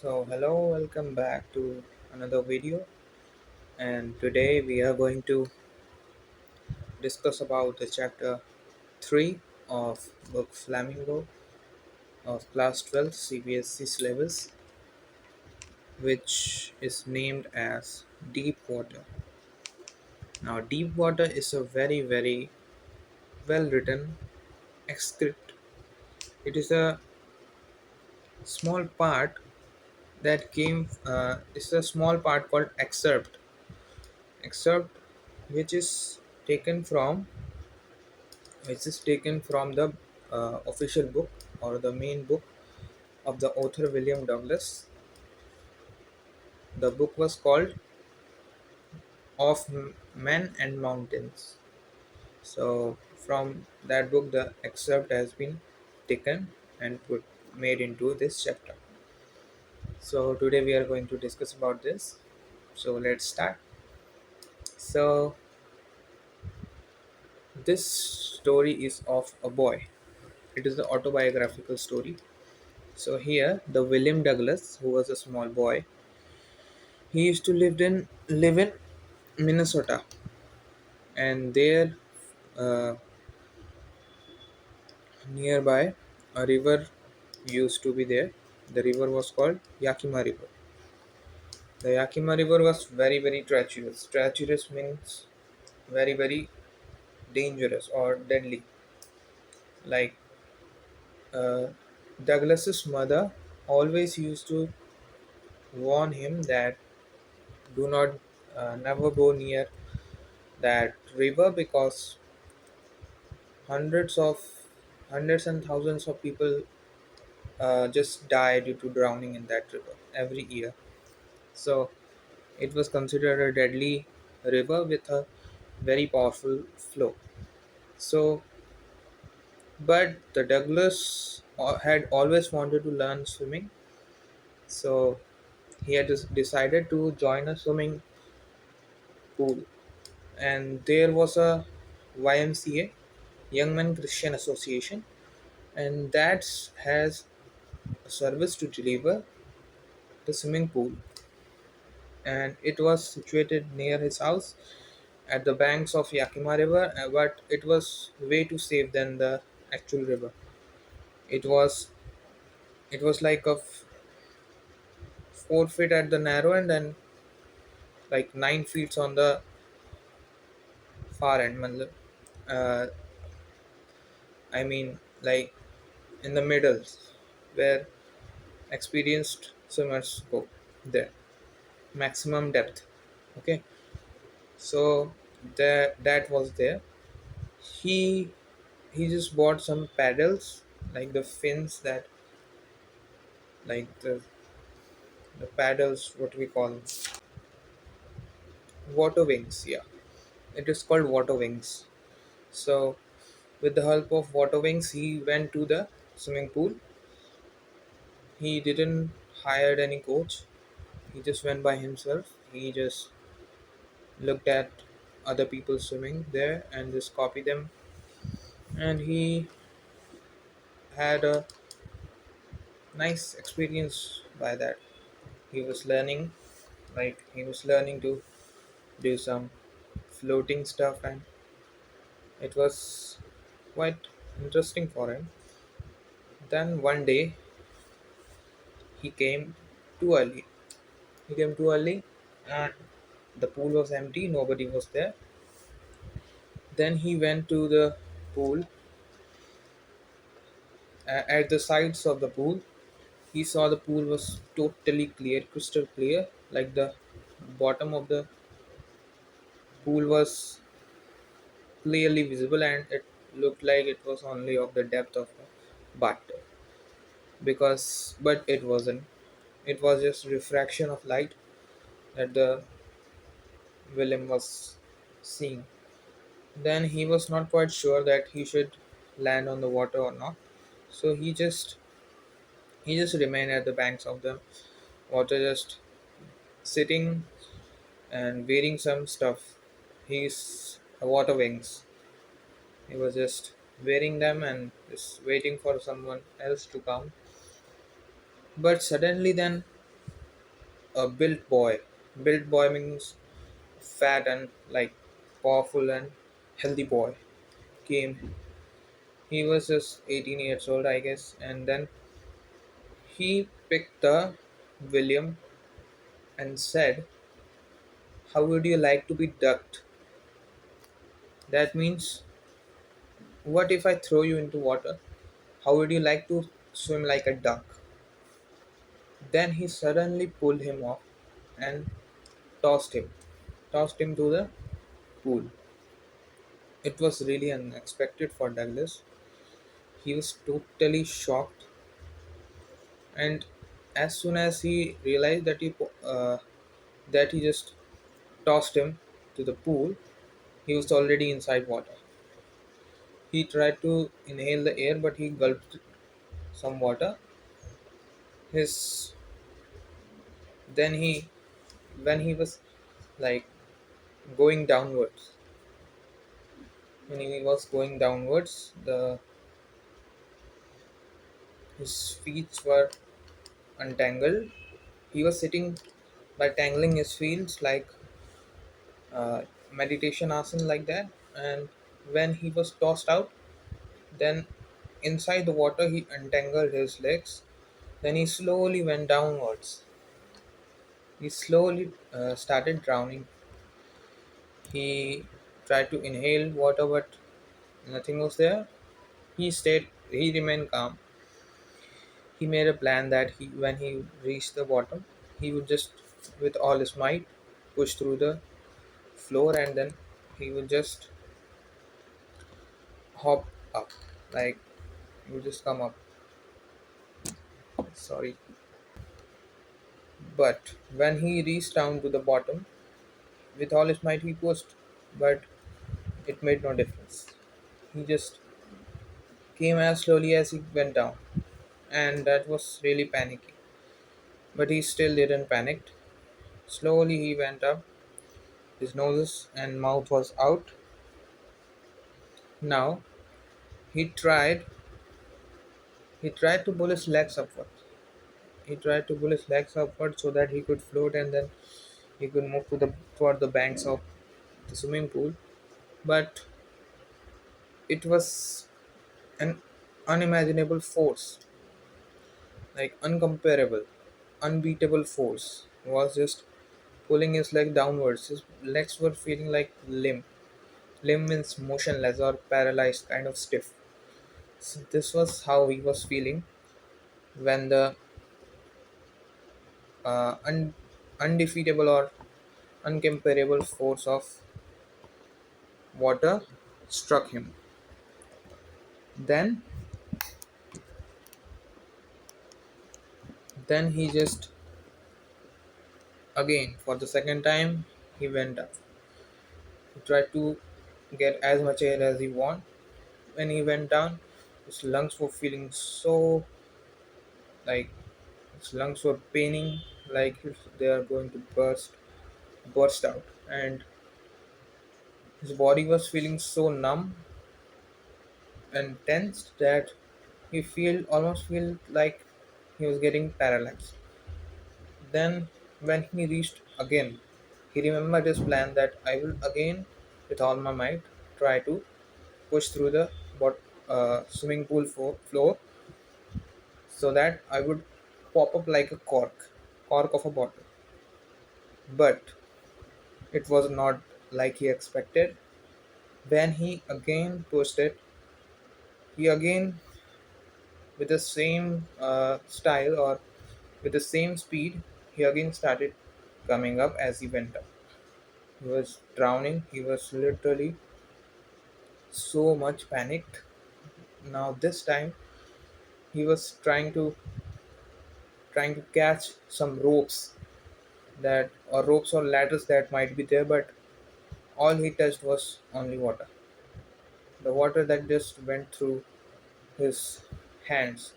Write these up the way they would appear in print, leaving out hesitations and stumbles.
So hello, welcome back to another video, and today we are going to discuss about the chapter 3 of book Flamingo of class 12 CBSC syllabus, which is named as Deep Water. Now Deep Water is a very well written script. It is a small part that came it's a small part called excerpt, which is taken from the official book or the main book of the author William Douglas. The book was called Of Men and Mountains. So from that book, the excerpt has been taken and made into this chapter. So today we are going to discuss about this. So let's start. So this story is of a boy. It is the autobiographical story. So here, the William Douglas, who was a small boy, he used to live in Minnesota, and there, uh, nearby, a river used to be there. The river was called Yakima River. The Yakima River was very treacherous. Treacherous means very dangerous or deadly. Like uh, Douglas's mother always used to warn him that do not never go near that river because hundreds of hundreds and thousands of people just die due to drowning in that river every year. So it was considered a deadly river with a very powerful flow. So, but the Douglas had always wanted to learn swimming. So he had decided to join a swimming pool, and there was a YMCA, Young Men Christian Association, and that has a service to deliver the swimming pool, and it was situated near his house at the banks of Yakima River, but it was way too safe than the actual river. It was it was like 4 feet at the narrow end and like 9 feet on the far end. Uh, I mean, like in the middle, where experienced swimmers go. There, maximum depth. Okay, so that was there. He he just bought some paddles, like the fins that, like the paddles, what we call water wings. Yeah, it is called water wings. So with the help of water wings, he went to the swimming pool. He didn't hired any coach. He just went by himself. He just looked at other people swimming there and just copied them. And he had a nice experience by that. He was learning, like he was learning to do some floating stuff, and it was quite interesting for him. Then one day he came too early. He came too early, and the pool was empty, nobody was there. Then he went to the pool. At the sides of the pool, he saw the pool was totally clear, crystal clear, like the bottom of the pool was clearly visible, and it looked like it was only of the depth of a butt. But it wasn't. It was just refraction of light that the Willem was seeing. Then he was not quite sure that he should land on the water or not. So he just remained at the banks of the water, just sitting and wearing some stuff. He's water wings. He was just wearing them and just waiting for someone else to come. But suddenly, then a built boy. Built boy means fat and like powerful and healthy boy came. He was just 18 years old, I guess, and then he picked the William and said, "How would you like to be ducked?" That means, what if I throw you into water? How would you like to swim like a duck? Then he suddenly pulled him off and tossed him, tossed him to the pool. It was really unexpected for Douglas. He was totally shocked, and as soon as he realized that he just tossed him to the pool, he was already inside water. He tried to inhale the air, but he gulped some water. His then he when he was like going downwards, when he was going downwards, the his feet were untangled. He was sitting by tangling his feet like meditation asana like that, and when he was tossed out, then inside the water he untangled his legs. Then he slowly went downwards. He slowly started drowning. He tried to inhale water, but nothing was there. He remained calm. He made a plan that when he reached the bottom, he would just, with all his might, push through the floor, and then he would just hop up. Like, he would just come up. Sorry. But when he reached down to the bottom, with all his might, he pushed, but it made no difference. He just came as slowly as he went down, and that was really panicky. But he still didn't panic. Slowly he went up. His nose and mouth was out. Now he tried he tried to pull his legs upward. He tried to pull his legs upward so that he could float, and then he could move toward the banks of the swimming pool. But it was an unimaginable force, like uncomparable, unbeatable force. Was just pulling his leg downwards. His legs were feeling like limp. Limb means motionless or paralyzed, kind of stiff. So this was how he was feeling when the uh, un- undefeatable or uncomparable force of water struck him. Then, then he just again for the second time he went up. He tried to get as much air as he want. When he went down, his lungs were feeling so like his lungs were paining, like if they are going to burst out, and his body was feeling so numb and tensed that he feel almost feel like he was getting paralyzed. Then when he reached again, he remembered his plan that I will again with all my might try to push through the swimming pool floor so that I would pop up like a cork of a bottle. But it was not like he expected. When he again pushed it, he again, with the same style or with the same speed, he again started coming up as he went up. He was drowning. He was literally so much panicked. Now this time he was trying to catch some ropes that or ropes or ladders that might be there, but all he touched was only water. The water that just went through his hands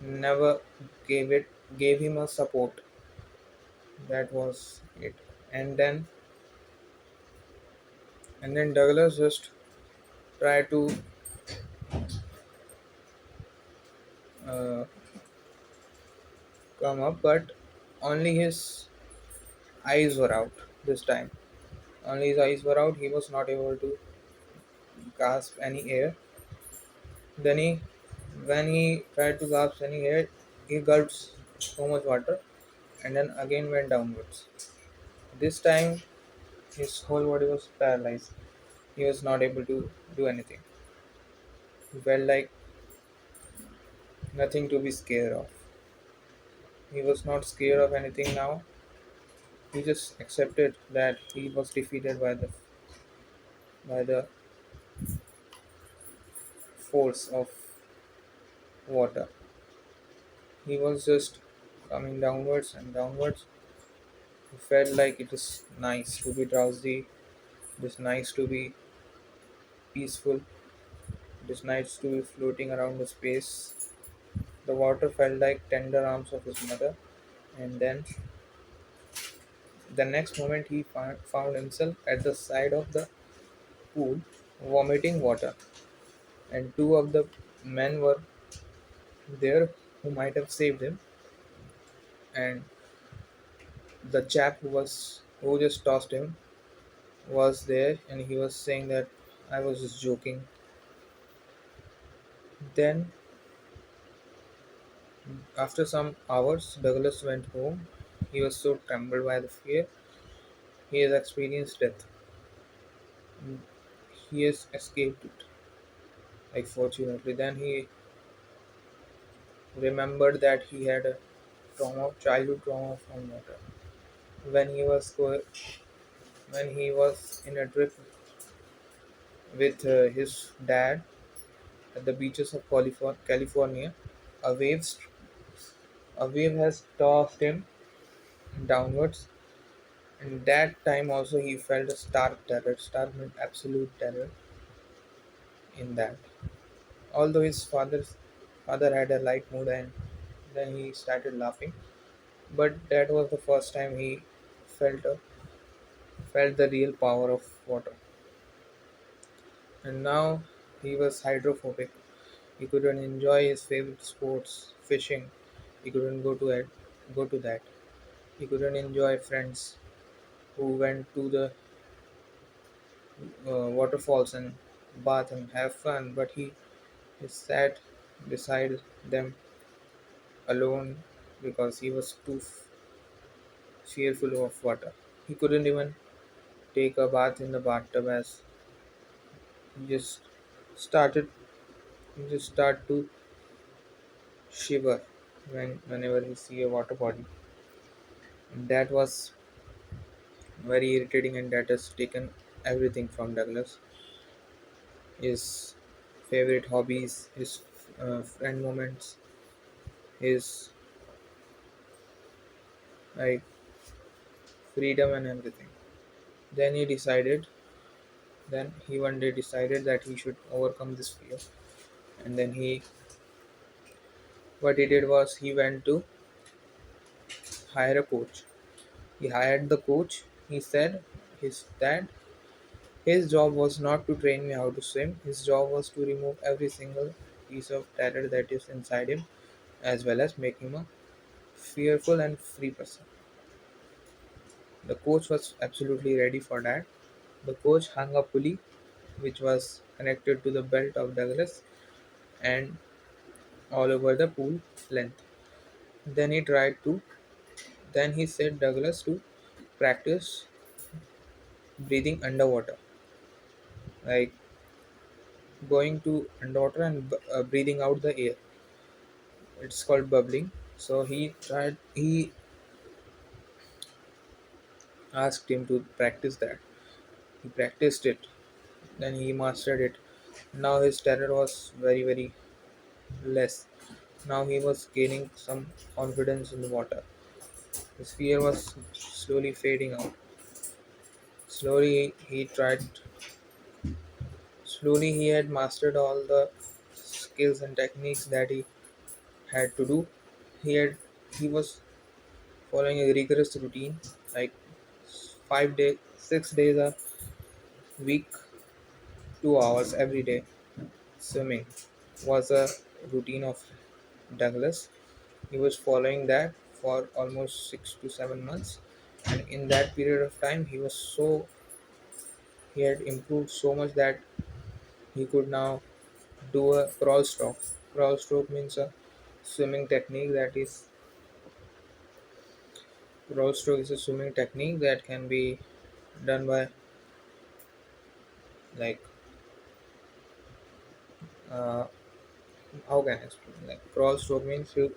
never gave him a support. That was it. And then Douglas just tried to uh, come up, but only his eyes were out this time. Only his eyes were out. He was not able to gasp any air. Then when he tried to gasp any air, he gulped so much water and then again went downwards. This time, his whole body was paralyzed. He was not able to do anything. He felt like nothing to be scared of. He was not scared of anything now. He just accepted that he was defeated by the force of water. He was just coming downwards and downwards. He felt like it is nice to be drowsy. It is nice to be peaceful. It is nice to be floating around the space. The water felt like tender arms of his mother. And then the next moment he found himself at the side of the pool vomiting water. And two of the men were there who might have saved him. And the chap who just tossed him was there, and he was saying that I was just joking. Then after some hours Douglas went home. He was so trembled by the fear. He has experienced death. He has escaped it, like fortunately. Then he remembered that he had a childhood trauma from water. When he was when he was in a trip with his dad at the beaches of California, a wave a wave has tossed him downwards, and that time also he felt a stark terror. Stark meant absolute terror in that. Although his father had a light mood and then he started laughing, but that was the first time he felt felt the real power of water. And now he was hydrophobic. He couldn't enjoy his favorite sports, fishing. He couldn't go to that. He couldn't enjoy friends who went to the waterfalls and bath and have fun, but he sat beside them alone because he was too fearful of water. He couldn't even take a bath in the bathtub as he just started he just start to shiver whenever he see a water body. And that was very irritating, and that has taken everything from Douglas. His favorite hobbies, his friend moments, his like freedom and everything. Then he one day decided that he should overcome this fear. And then what he did was he went to hire a coach. He hired the coach. He said that his job was not to train me how to swim. His job was to remove every single piece of terror that is inside him, as well as make him a fearful and free person. The coach was absolutely ready for that. The coach hung a pulley which was connected to the belt of Douglas and all over the pool length. Then he tried to then he said Douglas to practice breathing underwater, like going to underwater and breathing out the air. It's called bubbling. So he asked him to practice that. He practiced it, then he mastered it. Now his terror was very, very less. Now he was gaining some confidence in the water. His fear was slowly fading out. Slowly he had mastered all the skills and techniques that he had to do. He had he was following a rigorous routine, like 5 days, 6 days a week, 2 hours every day. Swimming was a routine of Douglas. He was following that for almost 6 to 7 months, And in that period of time, he had improved so much that he could now do a crawl stroke. Crawl stroke means a swimming technique that is crawl stroke is a swimming technique that can be done by like uh, how can I explain? Like crawl stroke means you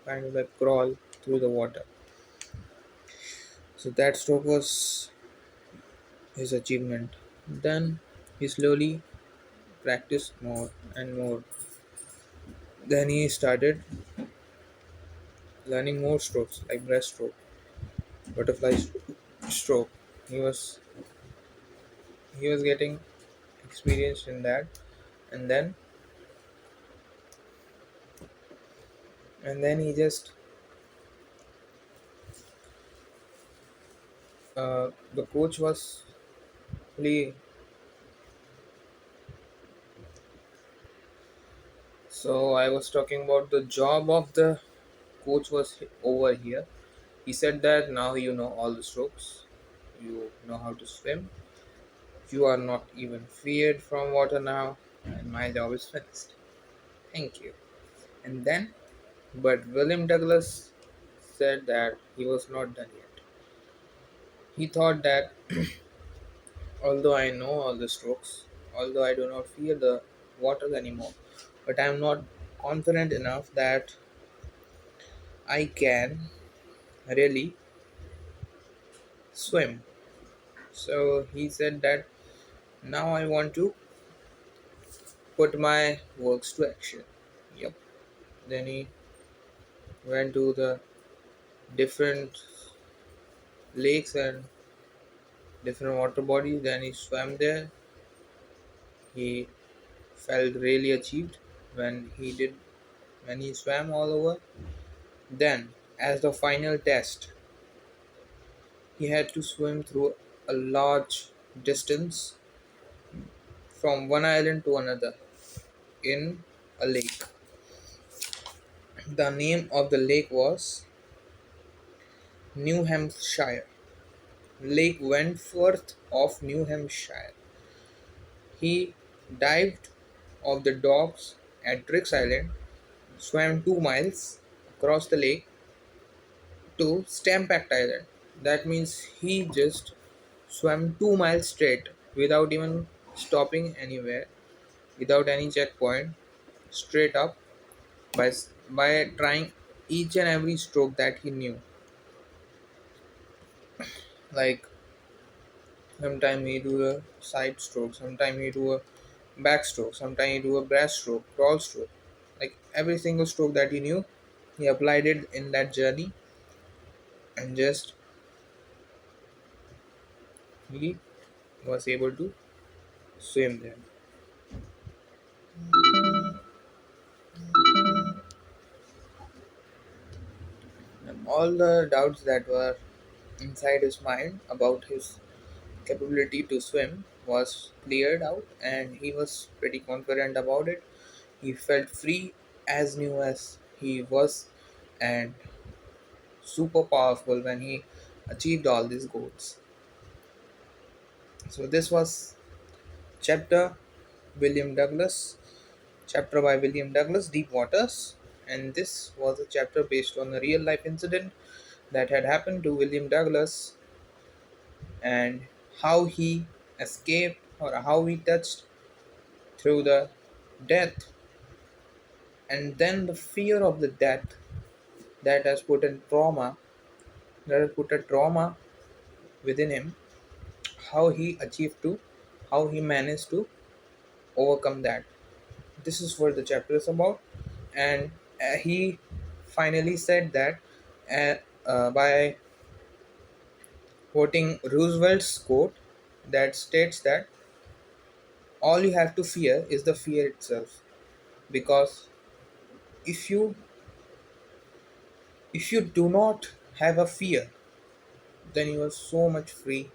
kind of like crawl through the water. So that stroke was his achievement. Then he slowly practiced more and more. Then he started learning more strokes like breaststroke, butterfly stroke. He was he was getting experienced in that, and then he just the coach was really. So I was talking about the job of the coach was over here. He said that now you know all the strokes, you know how to swim, you are not even feared from water now, and my job is finished. Thank you. And then, but William Douglas said that he was not done yet. He thought that although I know all the strokes, although I do not fear the water anymore, but I am not confident enough that I can really swim. So he said that now I want to put my works to action. Yep. Then he went to the different lakes and different water bodies. Then he swam there. He felt really achieved when he swam all over. Then, as the final test, he had to swim through a large distance from one island to another in a lake. The name of the lake was New Hampshire. Lake Wentworth of New Hampshire. He dived off the docks at Trix Island, swam 2 miles across the lake to Stampact Island. That means he just swam 2 miles straight without even stopping anywhere, without any checkpoint, straight up by trying each and every stroke that he knew. Like sometime he do a side stroke, sometime he do a backstroke, sometime he do a breaststroke, crawl stroke. Like every single stroke that he knew, he applied it in that journey, and just he was able to swim there. And all the doubts that were inside his mind about his capability to swim was cleared out, and he was pretty confident about it. He felt free as new as he was, and super powerful when he achieved all these goals. So this was chapter William Douglas, chapter by William Douglas, Deep Waters, and this was a chapter based on a real life incident that had happened to William Douglas, and how he escaped or how he touched through the death, and then the fear of the death that has put a trauma that has put a trauma within him, how he achieved to how he managed to overcome that. This is what the chapter is about. And he finally said that by quoting Roosevelt's quote that states that all you have to fear is the fear itself, because if you do not have a fear, then you are so much free,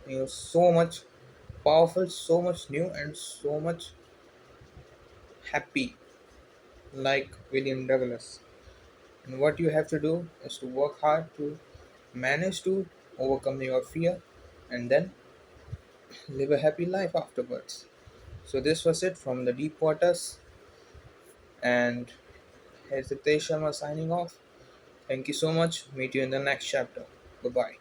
you are so much powerful, so much new, and so much happy, like William Douglas. And what you have to do is to work hard to manage to overcome your fear, and then live a happy life afterwards. So this was it from the deep waters, and here's Hitesh Sharma signing off. Thank you so much. Meet you in the next chapter. Bye bye.